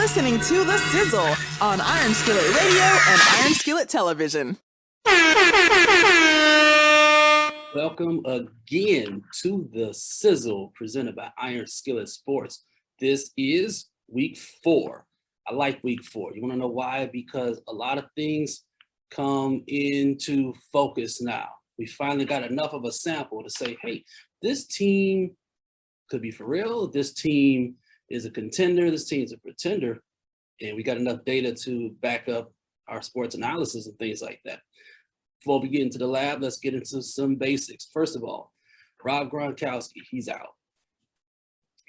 listening to The Sizzle on Iron Skillet Radio and Iron Skillet Television. Welcome again to The Sizzle presented by Iron Skillet Sports. This is week 4. I like week 4. You want to know why? Because a lot of things come into focus now. We finally got enough of a sample to say, hey, this team could be for real. This team is a contender. This team's a pretender. And we got enough data to back up our sports analysis and things like that. Before we get into the lab, let's get into some basics. First of all, Rob Gronkowski, he's out.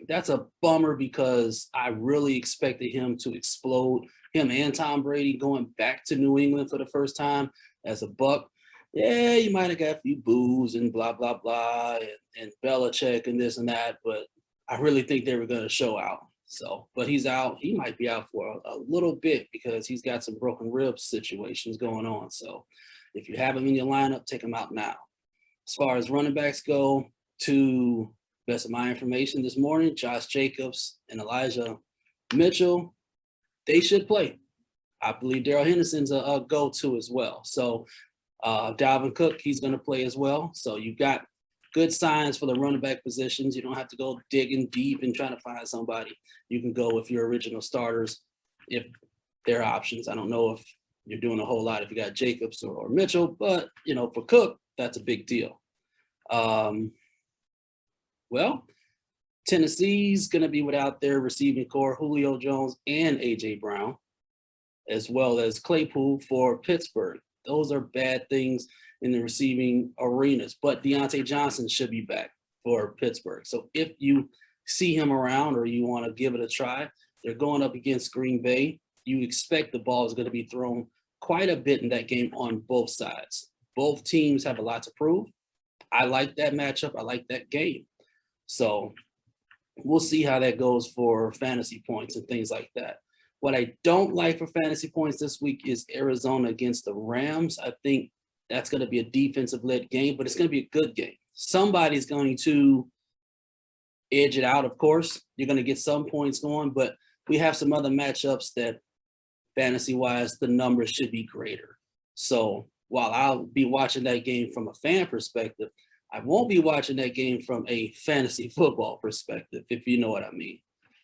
That's a bummer because I really expected him to explode. Him and Tom Brady going back to New England for the first time as a Buck. Yeah, you might have got a few boos and blah, blah, blah, and Belichick and this and that, but I really think they were going to show out. So, but he's out. He might be out for a little bit because he's got some broken rib situations going on. So if you have him in your lineup, take him out now. As far as running backs go, to best of my information this morning, Josh Jacobs and Elijah Mitchell, they should play. I believe Darrell Henderson's a go-to as well. So Dalvin Cook, he's going to play as well. So you got good signs for the running back positions. You don't have to go digging deep and trying to find somebody. You can go with your original starters if there are options. I don't know if you're doing a whole lot if you got Jacobs or Mitchell, but, you know, for Cook, that's a big deal. Well, Tennessee's going to be without their receiving core, Julio Jones and A.J. Brown, as well as Claypool for Pittsburgh. Those are bad things in the receiving arenas, but Deontay Johnson should be back for Pittsburgh. So if you see him around or you want to give it a try, they're going up against Green Bay. You expect the ball is going to be thrown quite a bit in that game on both sides. Both teams have a lot to prove. I like that matchup. I like that game. So we'll see how that goes for fantasy points and things like that. What I don't like for fantasy points this week is Arizona against the Rams. I think that's going to be a defensive-led game, but it's going to be a good game. Somebody's going to edge it out, of course. You're going to get some points going, but we have some other matchups that fantasy-wise, the numbers should be greater. So while I'll be watching that game from a fan perspective, I won't be watching that game from a fantasy football perspective, if you know what I mean.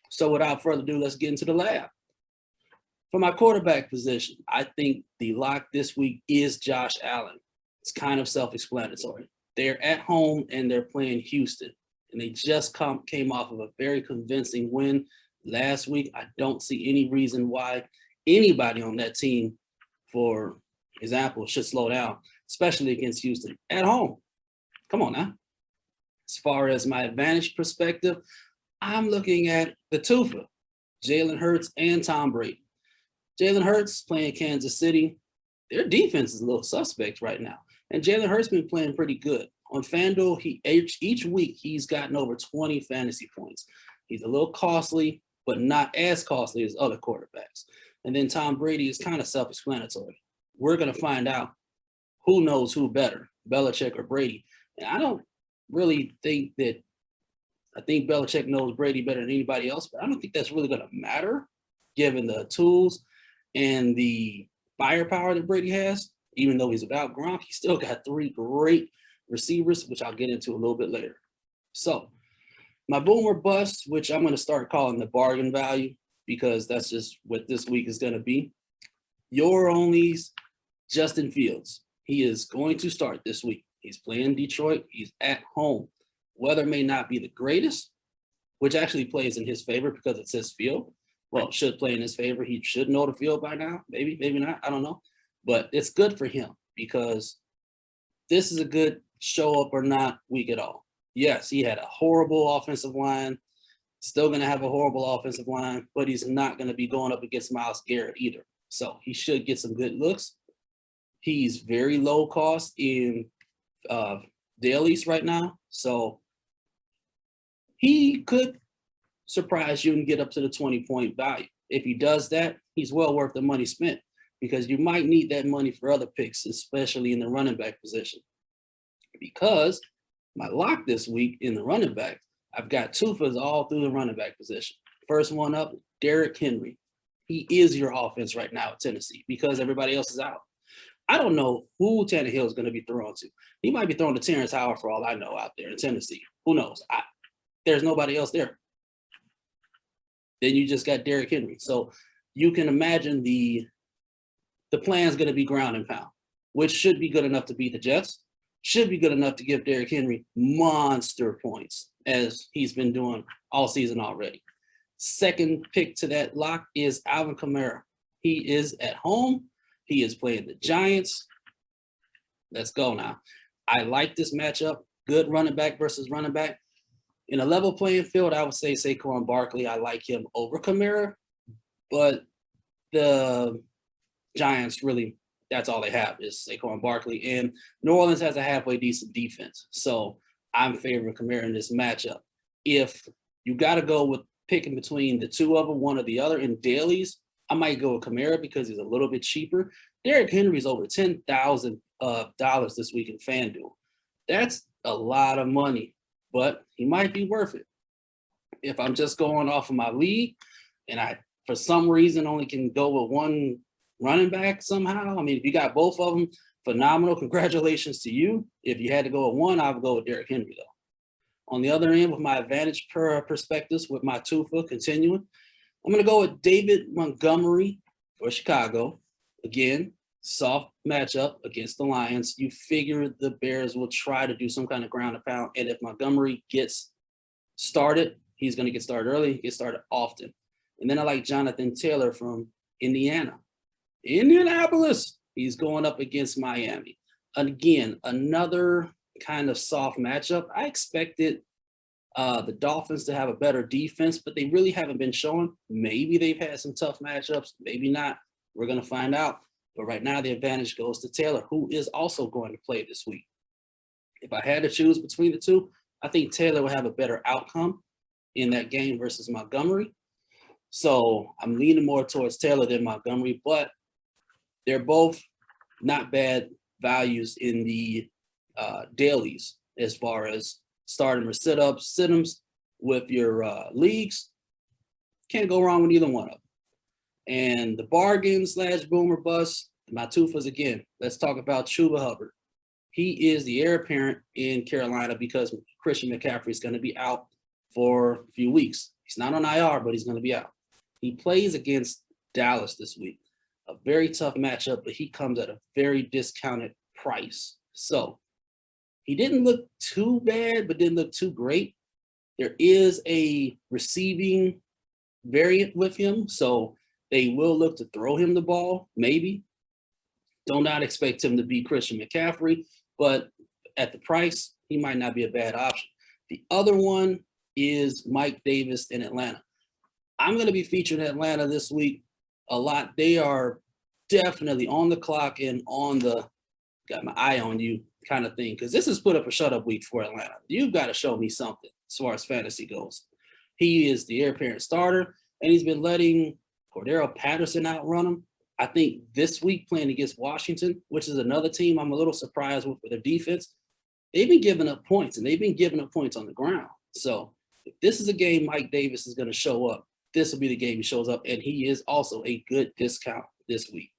So without further ado, let's get into the lab. For my quarterback position, I think the lock this week is Josh Allen. It's kind of self-explanatory. They're at home and they're playing Houston, and they just came off of a very convincing win last week. I don't see any reason why anybody on that team, for example, should slow down, especially against Houston at home. Come on now. As far as my advantage perspective, I'm looking at the twofer, Jalen Hurts and Tom Brady. Jalen Hurts playing Kansas City. Their defense is a little suspect right now. And Jalen Hurts been playing pretty good. On FanDuel, each week he's gotten over 20 fantasy points. He's a little costly, but not as costly as other quarterbacks. And then Tom Brady is kind of self-explanatory. We're going to find out who knows who better, Belichick or Brady. And I don't really think that – I think Belichick knows Brady better than anybody else, but I don't think that's really going to matter given the tools and the firepower that Brady has. Even though he's without Gronk, he's still got 3 great receivers, which I'll get into a little bit later. So my boom or bust, which I'm going to start calling the bargain value because that's just what this week is going to be. Your only's Justin Fields. He is going to start this week. He's playing Detroit. He's at home. Weather may not be the greatest, which actually plays in his favor because it's his field. Well, it should play in his favor. He should know the field by now. Maybe not. I don't know. But it's good for him because this is a good show up or not week at all. Yes, he had a horrible offensive line. Still going to have a horrible offensive line, but he's not going to be going up against Myles Garrett either. So he should get some good looks. He's very low cost in dailies right now. So he could surprise you and get up to the 20-point value. If he does that, he's well worth the money spent because you might need that money for other picks, especially in the running back position. Because my lock this week in the running back, I've got twofers all through the running back position. First one up, Derrick Henry. He is your offense right now at Tennessee because everybody else is out. I don't know who Tannehill is going to be thrown to. He might be thrown to Terrence Howard for all I know out there in Tennessee. Who knows? There's nobody else there. Then you just got Derrick Henry. So you can imagine the plan is going to be ground and pound, which should be good enough to beat the Jets, should be good enough to give Derrick Henry monster points, as he's been doing all season already. Second pick to that lock is Alvin Kamara. He is at home. He is playing the Giants. Let's go now. I like this matchup. Good running back versus running back. In a level playing field, I would say Saquon Barkley. I like him over Kamara, but the Giants really, that's all they have is Saquon Barkley. And New Orleans has a halfway decent defense. So I'm favoring Kamara in this matchup. If you got to go with picking between the two of them, one or the other in dailies, I might go with Kamara because he's a little bit cheaper. Derrick Henry's over $10,000 this week in FanDuel. That's a lot of money, but he might be worth it. If I'm just going off of my league and I, for some reason, only can go with one running back somehow, I mean, if you got both of them, phenomenal. Congratulations to you. If you had to go with one, I would go with Derrick Henry, though. On the other end, with my advantage perspectives, with my Tufa continuing, I'm going to go with David Montgomery for Chicago. Again, soft matchup against the Lions. You figure the Bears will try to do some kind of ground and pound. And if Montgomery gets started, he's going to get started early, get started often. And then I like Jonathan Taylor from Indianapolis. He's going up against Miami. Again, another kind of soft matchup. I expected the Dolphins to have a better defense, but they really haven't been showing. Maybe they've had some tough matchups, maybe not. We're going to find out. But right now, the advantage goes to Taylor, who is also going to play this week. If I had to choose between the two, I think Taylor will have a better outcome in that game versus Montgomery. So I'm leaning more towards Taylor than Montgomery, but they're both not bad values in the dailies as far as starting or sit-ems with your leagues. Can't go wrong with either one of them. And the bargain / boom or bust, my Tufas again. Let's talk about Chuba Hubbard. He is the heir apparent in Carolina because Christian McCaffrey is going to be out for a few weeks. He's not on IR, but he's going to be out. He plays against Dallas this week. A very tough matchup, but he comes at a very discounted price. So he didn't look too bad, but didn't look too great. There is a receiving variant with him, so they will look to throw him the ball, maybe. Do not expect him to be Christian McCaffrey, but at the price, he might not be a bad option. The other one is Mike Davis in Atlanta. I'm going to be featuring Atlanta this week a lot. They are definitely on the clock and on the got my eye on you kind of thing, because this is put up or shut up week for Atlanta. You've got to show me something as far as fantasy goes. He is the heir apparent starter, and he's been letting Cordero Patterson outrun him. I think this week playing against Washington, which is another team I'm a little surprised with for their defense, they've been giving up points, and they've been giving up points on the ground. So if this is a game Mike Davis is going to show up, this will be the game he shows up, and he is also a good discount this week.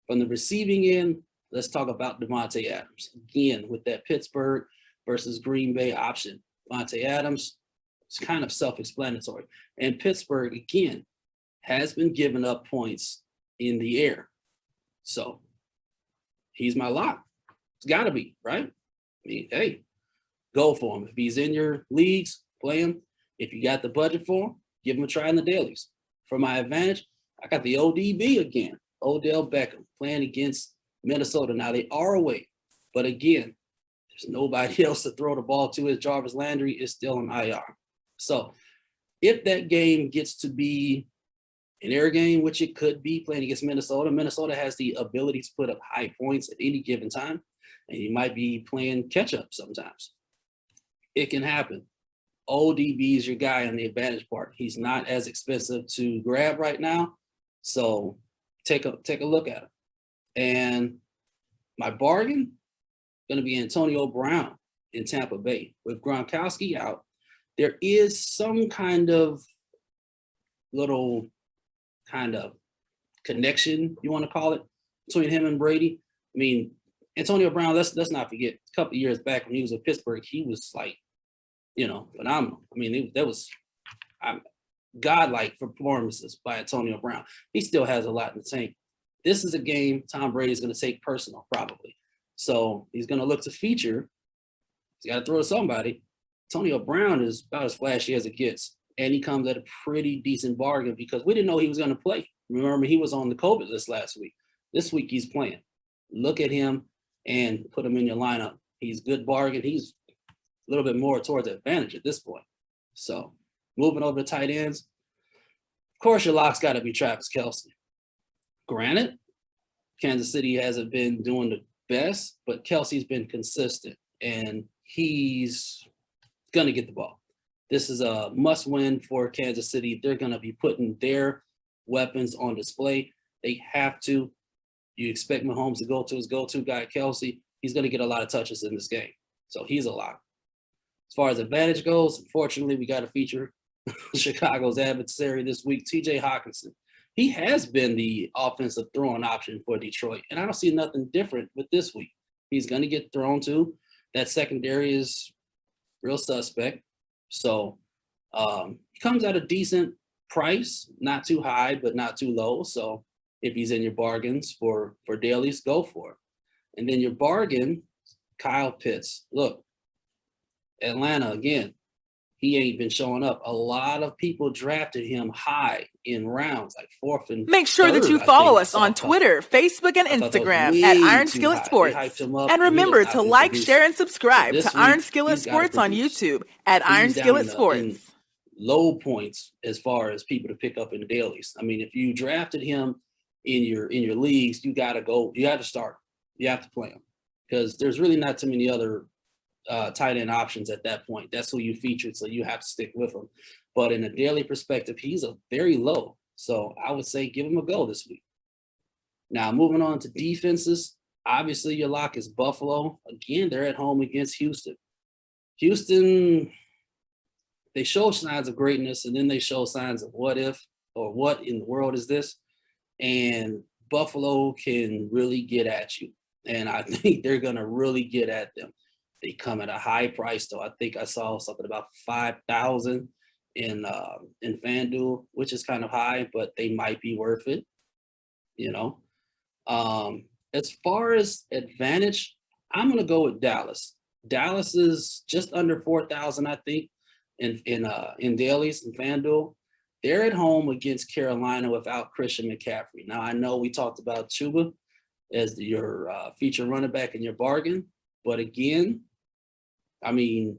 From the receiving end, let's talk about Devonta Adams. Again, with that Pittsburgh versus Green Bay option. Devonta Adams, it's kind of self-explanatory. And Pittsburgh, again, has been giving up points in the air. So he's my lock. It's got to be, right? I mean, hey, go for him. If he's in your leagues, play him. If you got the budget for him, give him a try in the dailies. For my advantage, I got the ODB again, Odell Beckham, playing against Minnesota. Now, they are away, but again, there's nobody else to throw the ball to. As Jarvis Landry is still in IR. So if that game gets to be an air game, which it could be playing against Minnesota, Minnesota has the ability to put up high points at any given time, and you might be playing catch-up sometimes. It can happen. ODB is your guy on the advantage part. He's not as expensive to grab right now, so take a look at him. And my bargain going to be Antonio Brown in Tampa Bay. With Gronkowski out, there is some kind of little kind of connection, you want to call it, between him and Brady. I mean, Antonio Brown, let's not forget, a couple of years back when he was at Pittsburgh, he was like, phenomenal. I mean, that was godlike performances by Antonio Brown. He still has a lot in the tank. This is a game Tom Brady is going to take personal, probably. So he's going to look to feature. He's got to throw to somebody. Antonio Brown is about as flashy as it gets. And he comes at a pretty decent bargain because we didn't know he was going to play. Remember, he was on the COVID list last week. This week he's playing. Look at him and put him in your lineup. He's good bargain. He's a little bit more towards advantage at this point. So moving over to tight ends. Of course, your lock's got to be Travis Kelce. Granted, Kansas City hasn't been doing the best, but Kelce's been consistent, and he's going to get the ball. This is a must-win for Kansas City. They're going to be putting their weapons on display. They have to. You expect Mahomes to go to his go-to guy, Kelce. He's going to get a lot of touches in this game, so he's a lock. As far as advantage goes, unfortunately, we got to feature Chicago's adversary this week, TJ Hawkinson. He has been the offensive throwing option for Detroit, and I don't see nothing different with this week. He's going to get thrown to. That secondary is real suspect. So he comes at a decent price, not too high, but not too low. So if he's in your bargains for dailies, go for it. And then your bargain, Kyle Pitts. Look, Atlanta, again, he ain't been showing up. A lot of people drafted him high in rounds, like fourth and Make sure third, that you follow us on Twitter, Facebook, and Instagram at Iron Skillet Sports. And remember to like, share, and subscribe to Iron Skillet Sports on YouTube at Iron Skillet Sports. Low points as far as people to pick up in the dailies. I mean, if you drafted him in your leagues, you got to go. You got to start. You have to play him because there's really not too many other tight end options at that point. That's who you featured, so you have to stick with him. But in a daily perspective, he's a very low. So I would say give him a go this week. Now, moving on to defenses, obviously your lock is Buffalo. Again, they're at home against Houston. Houston, they show signs of greatness, and then they show signs of what if or what in the world is this. And Buffalo can really get at you. And I think they're going to really get at them. They come at a high price, though. I think I saw something about $5,000 in FanDuel, which is kind of high, but they might be worth it. As far as advantage, I'm going to go with Dallas. Dallas is just under 4,000, I think, in dailies and FanDuel. They're at home against Carolina without Christian McCaffrey. Now, I know we talked about Chuba as your feature running back in your bargain, but again, I mean,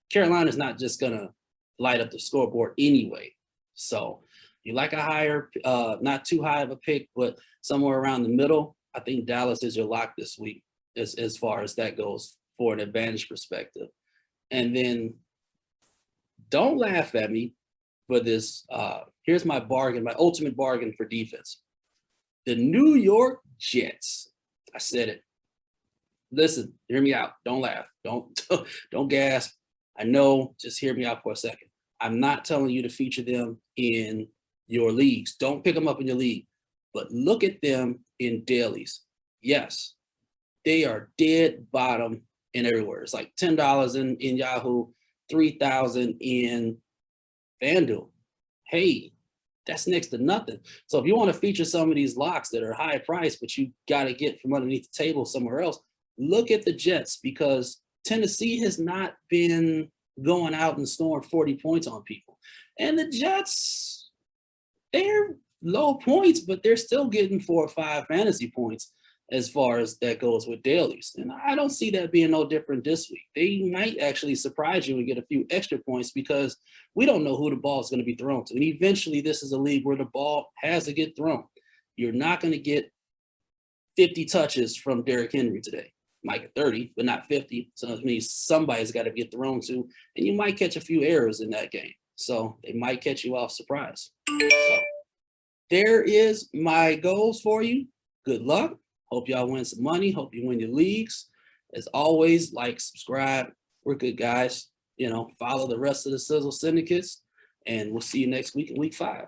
Carolina's not just going to light up the scoreboard anyway. So you like a higher, not too high of a pick, but somewhere around the middle. I think Dallas is your lock this week as far as that goes for an advantage perspective. And then don't laugh at me for this. Here's my bargain, my ultimate bargain for defense. The New York Jets. I said it. Listen, hear me out. Don't laugh. Don't gasp. I know, just hear me out for a second. I'm not telling you to feature them in your leagues. Don't pick them up in your league, but look at them in dailies. Yes, they are dead bottom in everywhere. It's like $10 in Yahoo, $3,000 in FanDuel. Hey, that's next to nothing. So if you want to feature some of these locks that are high priced, but you got to get from underneath the table somewhere else, look at the Jets, because Tennessee has not been going out and scoring 40 points on people. And the Jets, they're low points, but they're still getting 4 or 5 fantasy points as far as that goes with dailies. And I don't see that being no different this week. They might actually surprise you and get a few extra points because we don't know who the ball is going to be thrown to. And eventually this is a league where the ball has to get thrown. You're not going to get 50 touches from Derrick Henry today. Might get 30, but not 50. So that means somebody's got to get thrown to, and you might catch a few errors in that game. So they might catch you off surprise. So there is my goals for you. Good luck. Hope y'all win some money. Hope you win your leagues. As always, like, subscribe. We're good guys. Follow the rest of the Sizzle syndicates, and we'll see you next week in week 5.